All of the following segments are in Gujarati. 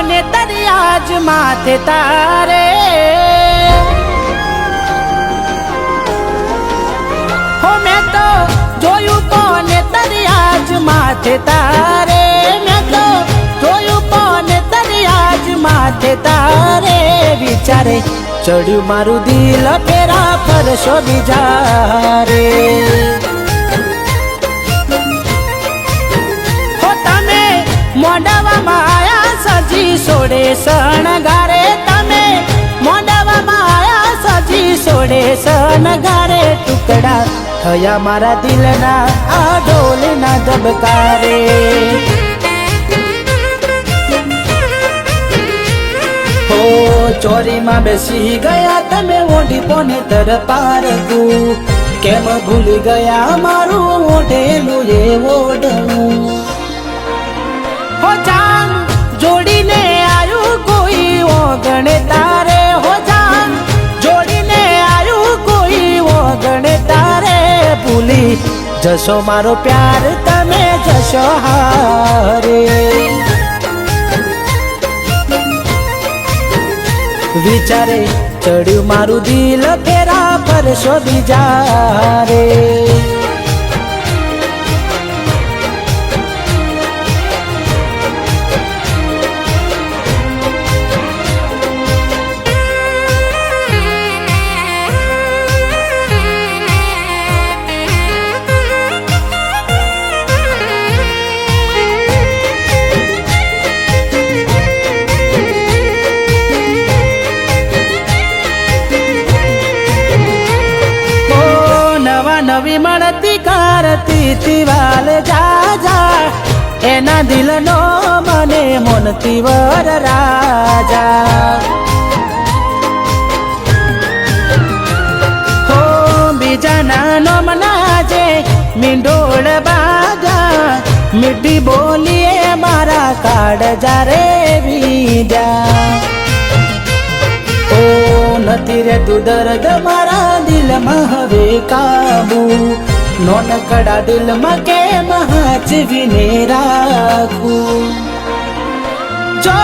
કોને દરિયાજ માથે તારે હો મેં તો જોયું કોને દરિયાજ માથે તારે મેં તો જોયું કોને દરિયાજ માથે તારે વિચારે ચડ્યું મારું દિલ ફેરા ફરશો બીજા રે હો તમે મોઢાવામાં આયા સજી સોડે શણગારે તમે મોઢાવામાં આયા સજી સોડે શણગારે ટુકડા થયા મારા દિલના આ ઢોલના ધબકારે હો ચોરીમાં બેસી ગયા તમે ઓઢી પોને તર પારકું કેમ ભૂલી ગયા મારું ઓઢેલું એ ઓઢવું હો જાન જોડીને આયું કોઈ ઓગણે તારે હો જાન જોડીને આયું કોઈ ઓગણે તારે ભૂલી જશો મારો પ્યાર તમે જશો હારે વિચારે ચડ્યું મારું દિલ ફેરા ફરશો બીજા રે નવી મળતી કરતી તિવાલ જા જા એના દિલનો મને મોનતી વર રાજા હો બીજા નાનો મનાજે મીંડોળ બાજા મીઠી બોલીએ મારા કાળ જારે બીજા નથી રે તું દર્દ મારા દિલમાં હવે કાબુ નોનકડા દિલમાં કેમ હાચવીને રાખું જો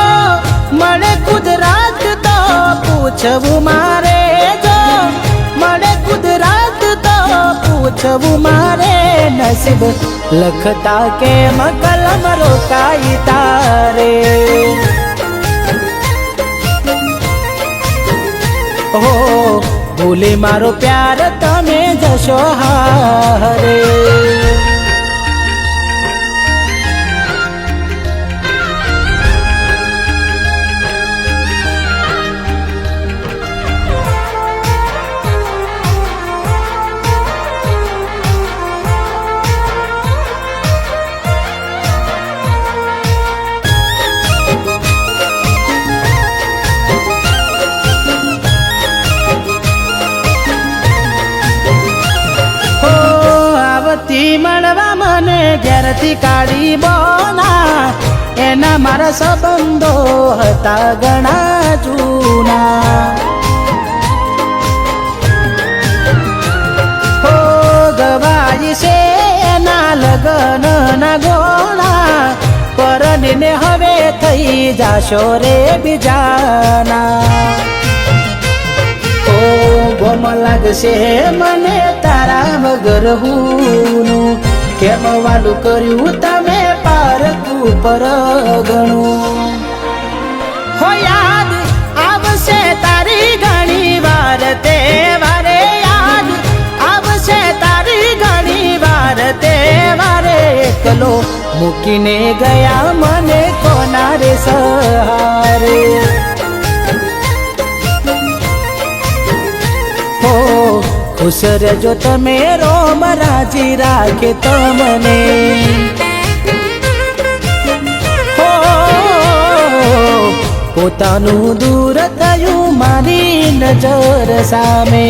મળે કુદરત તો પૂછવું મારે જો મળે કુદરત તો પૂછવું મારે નસીબ લખતા કેમ કલમ રોકાઈ તારે હો ભૂલી મારો પ્યાર તમે જશો હારે મળવા મને ઘેરથી કાઢી બોના એના મારા સંબંધો હતા ઘણા જૂના હો ગવાઈ છે એના લગન ના ગોળા પરણીને હવે થઈ જાશો રે બીજાના ગમ લાગશે મને તારા વગર હું કેમ વાલું કર્યું તમે પારકું પર ગણું હો યાદ આવશે તારી ઘણી વાર તહેવારે યાદ આવશે તારી ઘણી વાર તહેવારે એકલો મૂકીને ગયા મને કોના રે સહારે ખુશ રહેજો તમે રોમ રાજી રાખે તમને હો પોતાનું દૂર થયું મારી નજર સામે